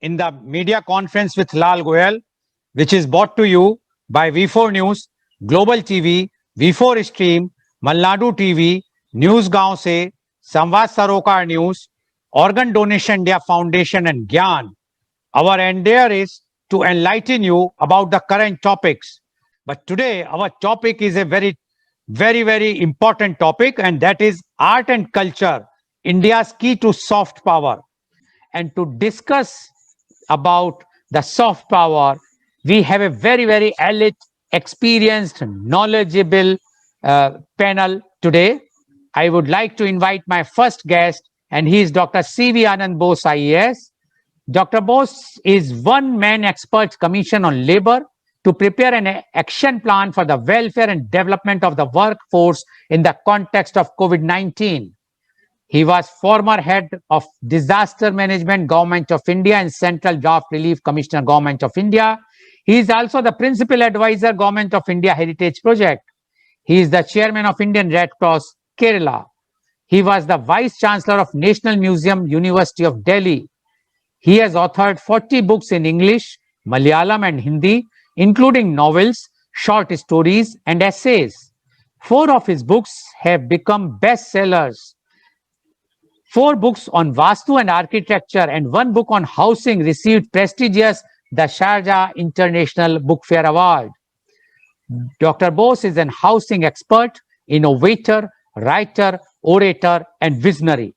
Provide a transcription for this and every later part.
in the media conference with Lal Goyal, which is brought to you by V4 News, Global TV, V4 Stream, Malnadu TV, News Gaon Se, Samvad Sarokar News, Organ Donation India Foundation and Gyan. Our endeavor is to enlighten you about the current topics. But today, our topic is a very important topic, and that is art and culture, India's key to soft power. And to discuss about the soft power, we have a very elite, experienced, knowledgeable panel today. I would like to invite my first guest, and he is Dr. C.V. Anand Bose, IAS. Dr. Bose is one-man expert commission on labor to prepare an action plan for the welfare and development of the workforce in the context of COVID-19. He was former head of disaster management, Government of India, and Central Draft Relief Commissioner, Government of India. He is also the principal advisor, Government of India Heritage Project. He is the chairman of Indian Red Cross, Kerala. He was the vice chancellor of National Museum, University of Delhi. He has authored 40 books in English, Malayalam, and Hindi, including novels, short stories, and essays. 4 of his books have become bestsellers. 4 books on Vastu and architecture and 1 book on housing received prestigious the Sharjah International Book Fair Award. Dr. Bose is an housing expert, innovator, writer, orator, and visionary.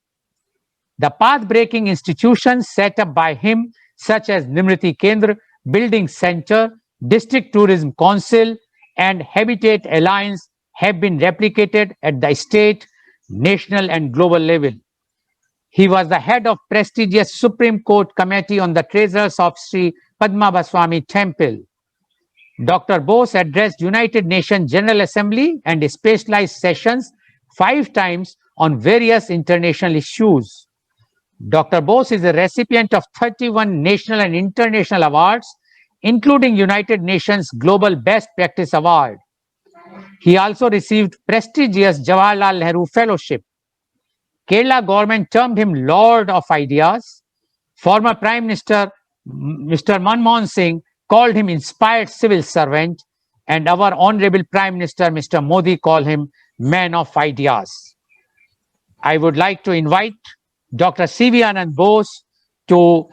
The path-breaking institutions set up by him, such as Nimriti Kendra, Building Center, District Tourism Council, and Habitat Alliance, have been replicated at the state, national, and global level. He was the head of prestigious Supreme Court Committee on the Treasures of Sri Padmabhaswamy Temple. Dr. Bose addressed United Nations General Assembly and specialized sessions 5 times on various international issues. Dr. Bose is a recipient of 31 national and international awards, including United Nations Global Best Practice Award. He also received prestigious Jawaharlal Nehru Fellowship. Kerala government termed him Lord of Ideas. Former Prime Minister Mr. Manmohan Singh called him inspired civil servant, and our Honorable Prime Minister Mr. Modi called him Man of Ideas. I would like to invite Dr. C.V. Anand Bose to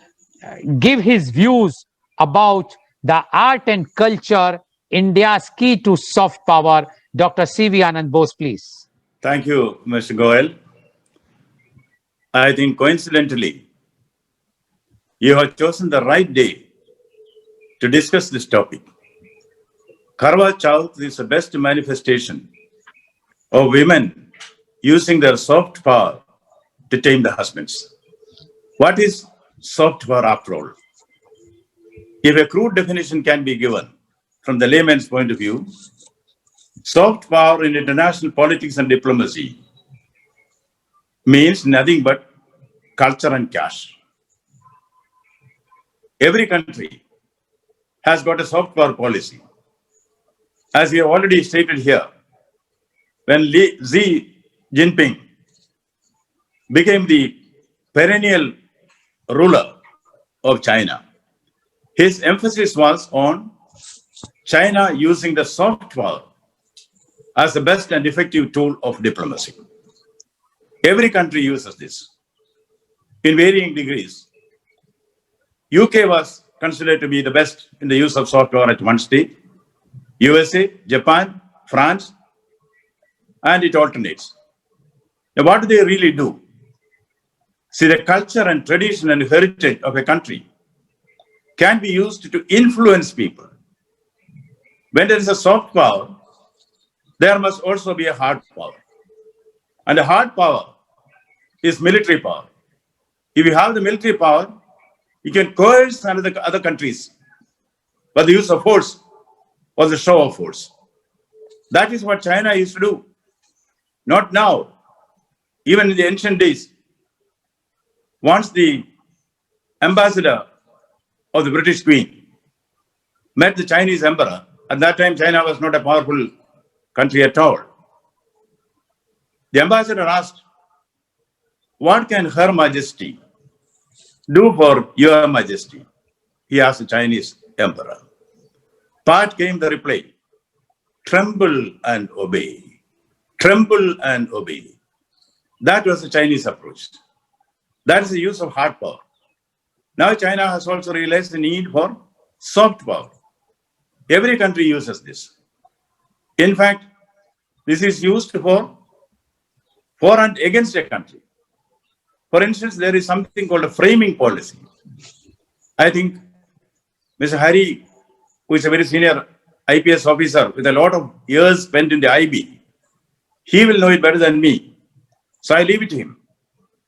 give his views about the art and culture, India's key to soft power. Dr. C.V. Anand Bose, please. Thank you, Mr. Goyal. I think coincidentally, you have chosen the right day to discuss this topic. Karwa Chauth is the best manifestation of women using their soft power to tame the husbands. What is soft power after all? If a crude definition can be given from the layman's point of view, soft power in international politics and diplomacy means nothing but culture and cash. Every country has got a soft power policy. As we have already stated here, when Xi Jinping became the perennial ruler of China, his emphasis was on China using the soft power as the best and effective tool of diplomacy. Every country uses this in varying degrees. UK was considered to be the best in the use of soft power at one stage. USA, Japan, France, and it alternates. Now, what do they really do? See, the culture and tradition and heritage of a country can be used to influence people. When there is a soft power, there must also be a hard power. And the hard power is military power. If you have the military power, you can coerce other countries by the use of force or the show of force. That is what China used to do. Not now. Even in the ancient days, once the ambassador of the British Queen met the Chinese emperor, at that time China was not a powerful country at all. The ambassador asked, what can Her Majesty do for your majesty? He asked the Chinese emperor. Part came the reply, tremble and obey. Tremble and obey. That was the Chinese approach. That is the use of hard power. Now China has also realized the need for soft power. Every country uses this. In fact, this is used for and against a country. For instance, there is something called a framing policy. I think Mr. Hari, who is a very senior IPS officer with a lot of years spent in the IB, he will know it better than me. So I leave it to him.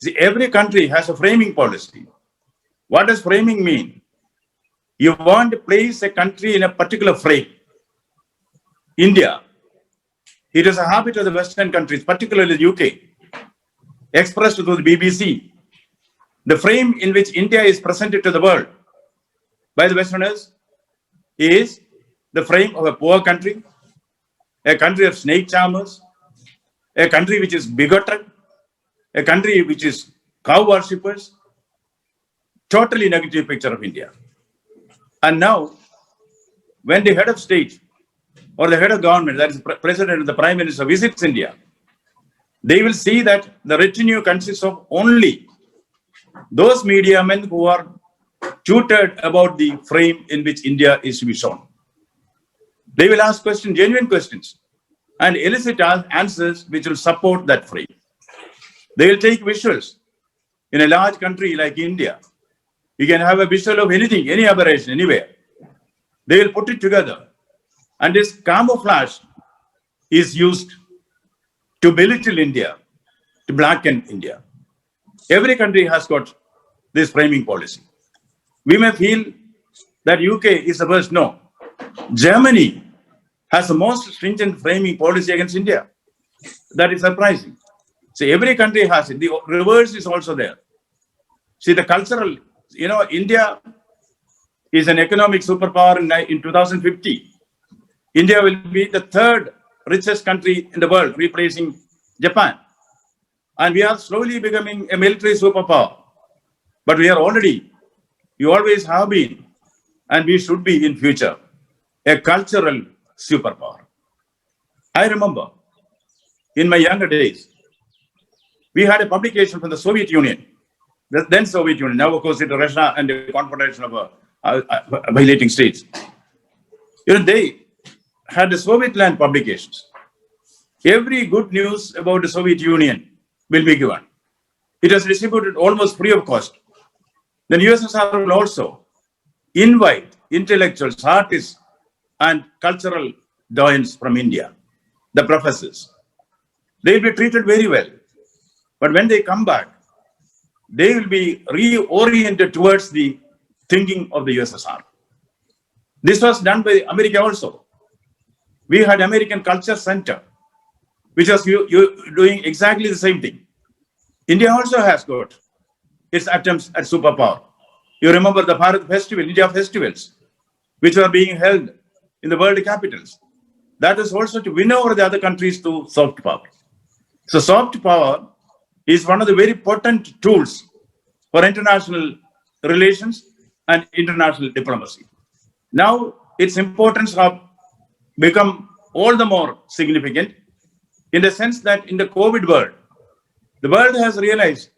See, every country has a framing policy. What does framing mean? You want to place a country in a particular frame. India, it is a habit of the Western countries, particularly the UK, expressed through the BBC. The frame in which India is presented to the world by the Westerners is the frame of a poor country, a country of snake charmers, a country which is bigoted, a country which is cow worshippers. Totally negative picture of India. And now, when the head of state or the head of government, that is the president and the prime minister, visits India, they will see that the retinue consists of only those media men who are tutored about the frame in which India is to be shown. They will ask questions, genuine questions, and elicit answers which will support that frame. They will take visuals. In a large country like India, you can have a visual of anything, any aberration, anywhere. They will put it together. And this camouflage is used to belittle India, to blacken India. Every country has got this framing policy. We may feel that UK is the worst. No. Germany has the most stringent framing policy against India. That is surprising. See, every country has it. The reverse is also there. See, the cultural, India is an economic superpower in 2050. India will be the third richest country in the world, replacing Japan. And we are slowly becoming a military superpower. But we always have been, and we should be in future, a cultural superpower. I remember in my younger days, we had a publication from the Soviet Union, then Soviet Union, now of course it's Russia and the Confederation of violating states. They had the Soviet land publications. Every good news about the Soviet Union will be given. It was distributed almost free of cost. Then USSR will also invite intellectuals, artists, and cultural doyens from India, the professors. They will be treated very well. But when they come back, they will be reoriented towards the thinking of the USSR. This was done by America also. We had American Culture Center, which was doing exactly the same thing. India also has got its attempts at superpower. You remember the Bharat Festival, India festivals, which were being held in the world capitals. That is also to win over the other countries to soft power. So soft power is one of the very potent tools for international relations and international diplomacy. Now, its importance has become all the more significant in the sense that in the COVID world, the world has realized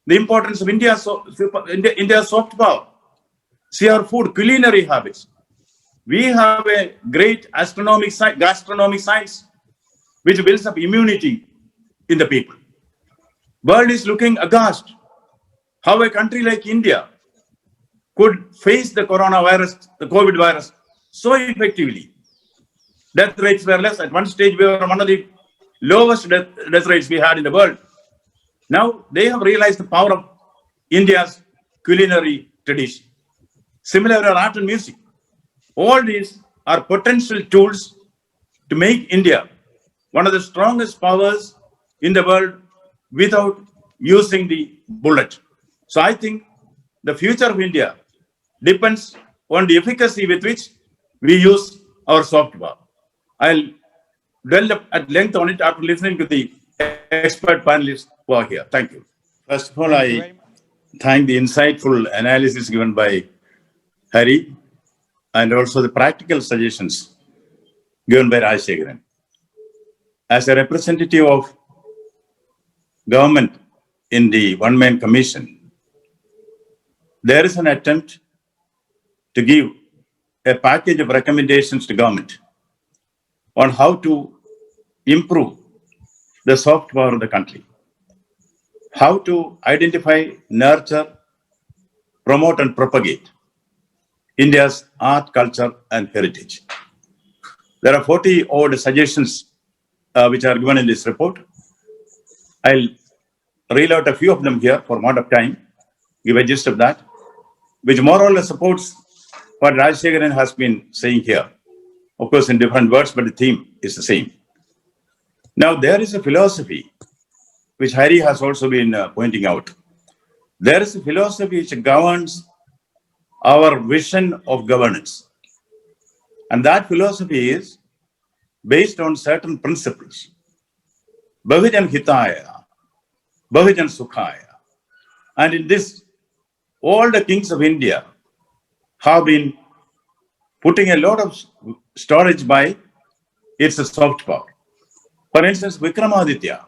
the importance of India's soft power. See our food, culinary habits. We have a great gastronomic science which builds up immunity in the people. World is looking aghast how a country like India could face the coronavirus, the COVID virus, so effectively. Death rates were less. At one stage, we were one of the lowest death rates we had in the world. Now, they have realized the power of India's culinary tradition. Similar art and music. All these are potential tools to make India one of the strongest powers in the world without using the bullet. So I think the future of India depends on the efficacy with which we use our soft power. I'll dwell at length on it after listening to the expert panelists who are here. Thank you. First of all, thank the insightful analysis given by Hari and also the practical suggestions given by Rajshekharan. As a representative of government in the one-man commission, there is an attempt to give a package of recommendations to government on how to improve the soft power of the country, how to identify, nurture, promote and propagate India's art, culture and heritage. There are 40 odd suggestions which are given in this report. I'll reel out a few of them here for want of time, give a gist of that, which more or less supports what Rajshekharan has been saying here. Of course, in different words, but the theme is the same. Now, there is a philosophy which Hari has also been pointing out. There is a philosophy which governs our vision of governance. And that philosophy is based on certain principles. Bahujan Hitaya, Bahujan Sukhaya. And in this, all the kings of India have been putting a lot of storage by its soft power. For instance, Vikramaditya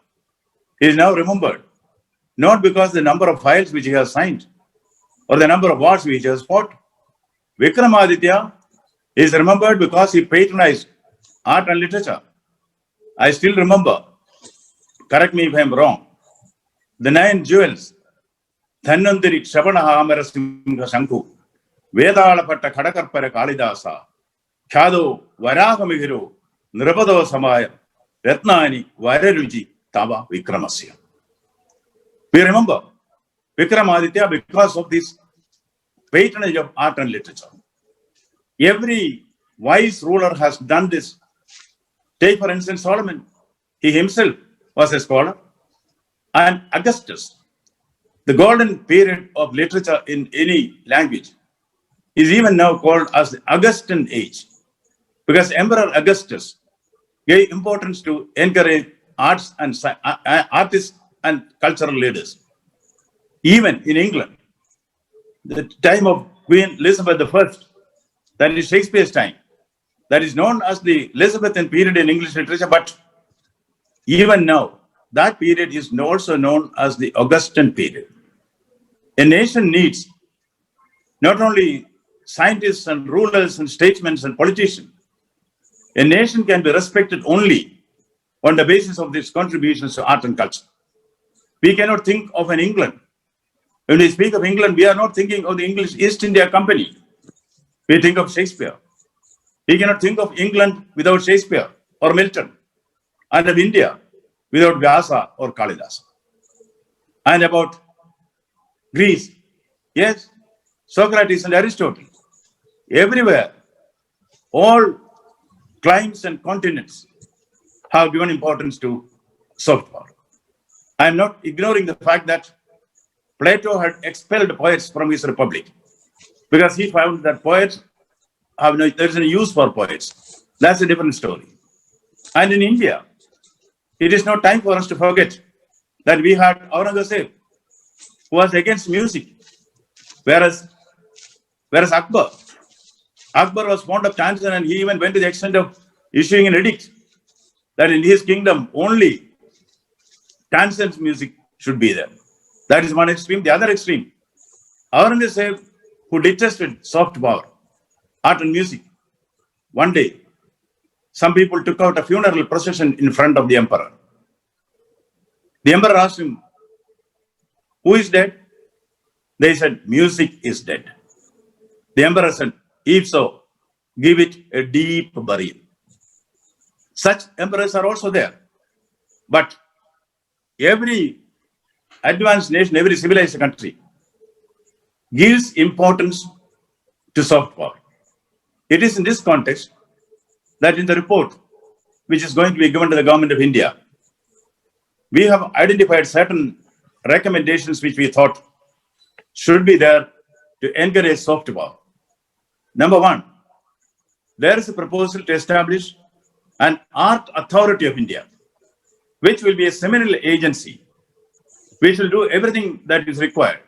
is now remembered, not because the number of files which he has signed or the number of wars which he has fought. Vikramaditya is remembered because he patronized art and literature. I still remember, correct me if I am wrong, the 9 jewels, Thanandiri Shabanaha Amarasimha Shanku, Vedala Patta Kadakarpara Kalidasa, Khado, Varagamihiru, Nirabado Samaya, Ratnani, Vaireruji, Tava, Vikramasya. We remember Vikramaditya because of this patronage of art and literature. Every wise ruler has done this. Take, for instance, Solomon. He himself was a scholar. And Augustus, the golden period of literature in any language, is even now called as the Augustan age, because Emperor Augustus gave importance to encourage arts and artists and cultural leaders. Even in England, the time of Queen Elizabeth I, that is Shakespeare's time, that is known as the Elizabethan period in English literature, but even now, that period is also known as the Augustan period. A nation needs not only scientists and rulers and statesmen and politicians. A nation can be respected only on the basis of its contributions to art and culture. We cannot think of an England. When we speak of England, we are not thinking of the English East India Company. We think of Shakespeare. We cannot think of England without Shakespeare or Milton, and of India without Vyasa or Kalidasa. And about Greece, yes, Socrates and Aristotle. Everywhere, all climes and continents have given importance to soft power. I am not ignoring the fact that Plato had expelled poets from his republic because he found that poets have no, there is no use for poets. That's a different story. And in India, it is not time for us to forget that we had Aurangzeb, who was against music, whereas Akbar was fond of Tanzan, and he even went to the extent of issuing an edict that in his kingdom only Tanzan's music should be there. That is one extreme. The other extreme, Aurangzeb, who detested soft power, art and music. One day, some people took out a funeral procession in front of the emperor. The emperor asked him, "Who is dead?" They said, "Music is dead." The emperor said, "If so, give it a deep burial." Such emperors are also there. But every advanced nation, every civilized country gives importance to soft power. It is in this context that in the report, which is going to be given to the government of India, we have identified certain recommendations which we thought should be there to encourage soft power. Number one, there is a proposal to establish an art authority of India, which will be a seminal agency which will do everything that is required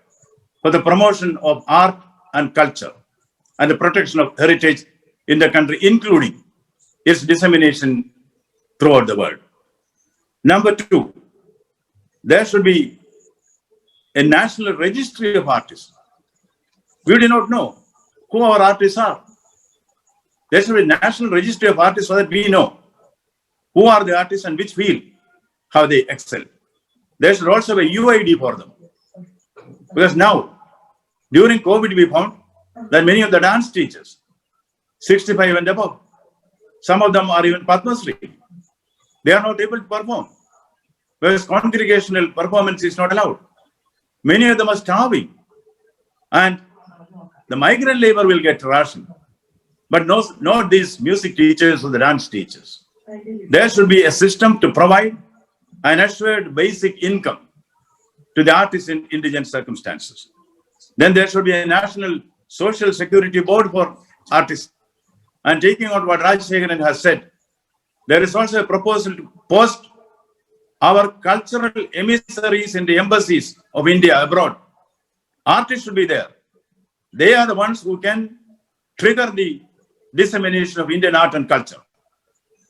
for the promotion of art and culture and the protection of heritage in the country, including its dissemination throughout the world. Number two, there should be a national registry of artists. We do not know who our artists are. There should be a national registry of artists so that we know who are the artists and which field, how they excel. There should also be a UID for them. Because now, during COVID, we found that many of the dance teachers, 65 and above, some of them are even Padma Shri, they are not able to perform. Because congregational performance is not allowed. Many of them are starving. And the migrant labor will get rationed. But not these music teachers or the dance teachers. There should be a system to provide an assured basic income to the artists in indigent circumstances. Then there should be a national social security board for artists. And taking out what Rajshekharan has said, there is also a proposal to post our cultural emissaries in the embassies of India abroad. Artists should be there. They are the ones who can trigger the dissemination of Indian art and culture.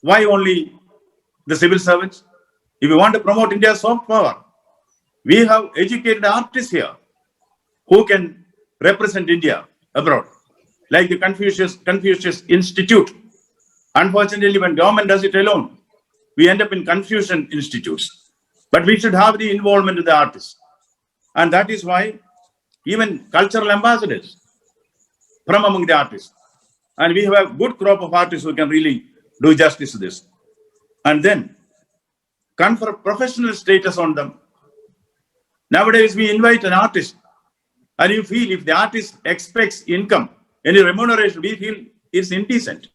Why only the civil servants? If we want to promote India's soft power, we have educated artists here who can represent India abroad, like the Confucius Institute. Unfortunately, when government does it alone, we end up in Confucian institutes. But we should have the involvement of the artists. And that is why even cultural ambassadors from among the artists. And we have a good crop of artists who can really do justice to this. And then confer professional status on them. Nowadays, we invite an artist, and you feel if the artist expects income, any remuneration, we feel it's indecent.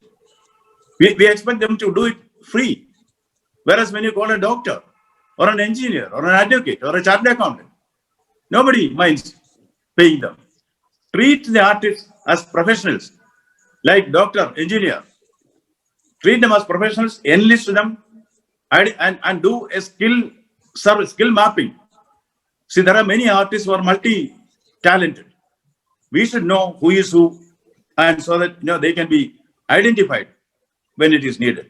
We expect them to do it free. Whereas when you call a doctor, or an engineer, or an advocate, or a chartered accountant, nobody minds paying them. Treat the artists as professionals, like doctor, engineer. Treat them as professionals, enlist them, and do a skill mapping. See, there are many artists who are multi-talented. We should know who is who, and so that they can be identified when it is needed.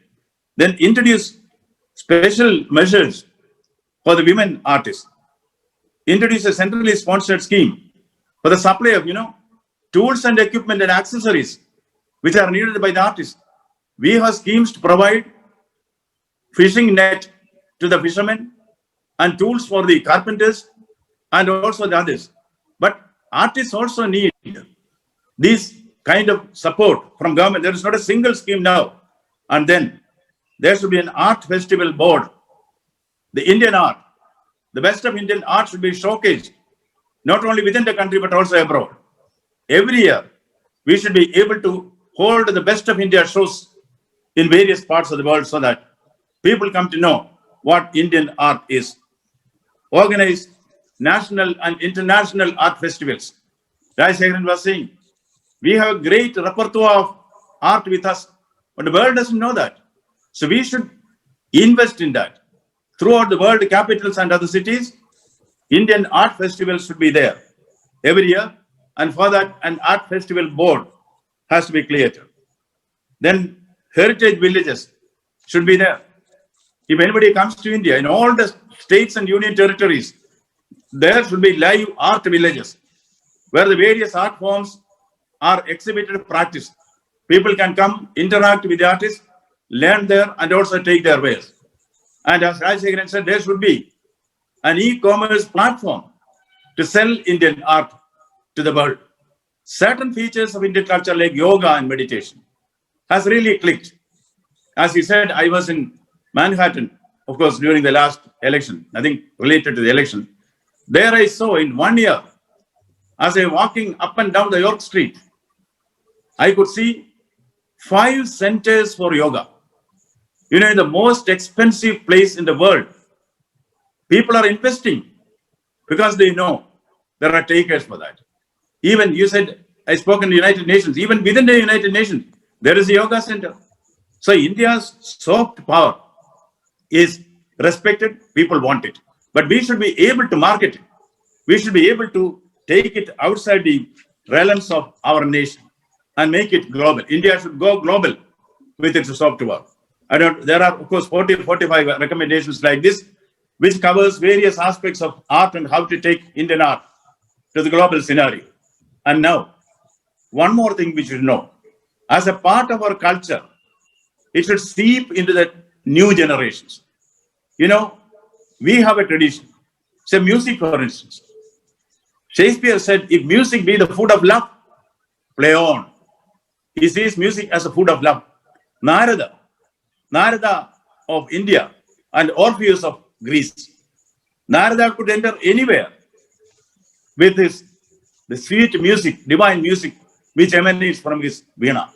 Then introduce special measures for the women artists. Introduce a centrally sponsored scheme for the supply of tools and equipment and accessories which are needed by the artists. We have schemes to provide fishing net to the fishermen and tools for the carpenters and also the others. But artists also need this kind of support from government. There is not a single scheme now. And then there should be an art festival board. The Indian art, the best of Indian art should be showcased, not only within the country, but also abroad. Every year, we should be able to hold the best of India shows in various parts of the world so that people come to know what Indian art is. Organize national and international art festivals. Rajshekharan was saying, we have a great repertoire of art with us, but the world doesn't know that. So we should invest in that. Throughout the world, capitals and other cities, Indian art festivals should be there every year. And for that, an art festival board has to be created. Then heritage villages should be there. If anybody comes to India, in all the states and union territories, there should be live art villages where the various art forms are exhibited, practiced. People can come, interact with the artists, learn there, and also take their wares. And as Rajshekharan said, there should be an e-commerce platform to sell Indian art to the world. Certain features of Indian culture like yoga and meditation has really clicked. As he said, I was in Manhattan, of course, during the last election, I think related to the election. There I saw in 1 year, as I was walking up and down the York Street, I could see 5 centers for yoga. In the most expensive place in the world, people are investing because they know there are takers for that. Even you said, I spoke in the United Nations, even within the United Nations, there is a yoga center. So India's soft power is respected, people want it. But we should be able to market it. We should be able to take it outside the realms of our nation and make it global. India should go global with its soft power. There are, of course, 40 or 45 recommendations like this, which covers various aspects of art and how to take Indian art to the global scenario. And now, one more thing we should know. As a part of our culture, it should seep into the new generations. You know, we have a tradition. Say music, for instance. Shakespeare said, if music be the food of love, play on. He sees music as a food of love. Narada of India and Orpheus of Greece. Narada could enter anywhere with the sweet music, divine music, which emanates from his veena.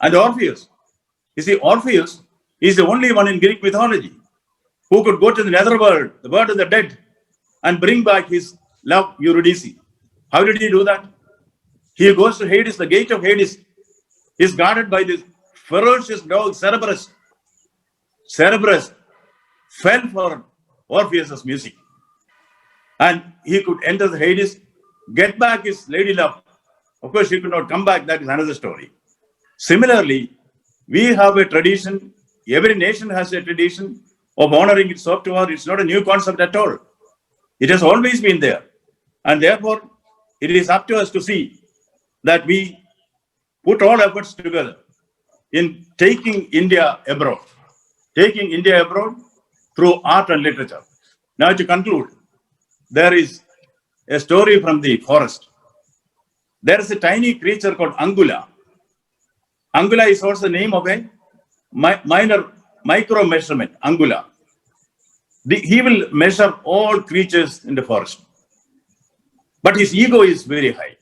And Orpheus, you see, Orpheus is the only one in Greek mythology who could go to the netherworld, the world of the dead, and bring back his love, Eurydice. How did he do that? He goes to Hades, the gate of Hades is guarded by this ferocious dog, Cerberus. Cerberus fell for Orpheus' music. And he could enter the Hades, get back his lady love. Of course, he could not come back. That is another story. Similarly, we have a tradition. Every nation has a tradition of honoring its soft power. It's not a new concept at all. It has always been there. And therefore, it is up to us to see that we put all efforts together in taking India abroad. Taking India abroad through art and literature. Now, to conclude, there is a story from the forest. There is a tiny creature called Angula. Angula is also the name of a minor micro measurement, Angula. He will measure all creatures in the forest. But his ego is very high.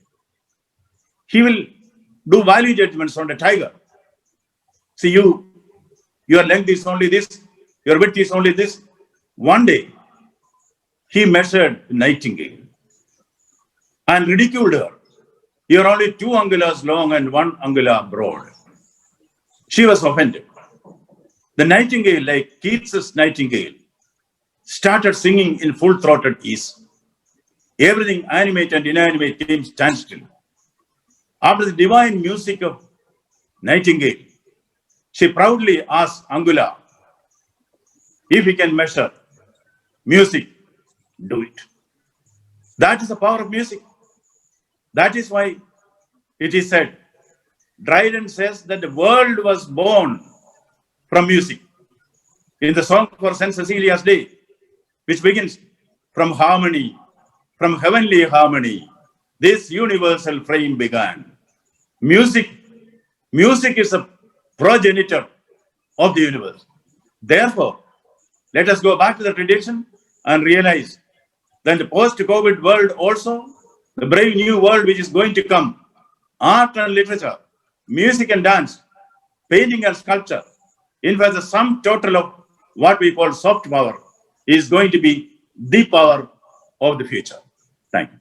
He will do value judgments on the tiger. See, your length is only this, your width is only this. One day, he measured the nightingale and ridiculed her. You are only 2 angulas long and 1 angula broad. She was offended. The nightingale, like Keats's nightingale, started singing in full-throated ease. Everything animate and inanimate came standstill. After the divine music of nightingale, she proudly asked Angula, if he can measure music, do it. That is the power of music. That is why it is said, Dryden says that the world was born from music. In the song for St. Cecilia's Day, which begins from harmony, from heavenly harmony, this universal frame began. Music is a progenitor of the universe. Therefore, let us go back to the tradition and realize that the post-COVID world also, the brave new world which is going to come, art and literature, music and dance, painting and sculpture, in fact, the sum total of what we call soft power is going to be the power of the future. Thank you.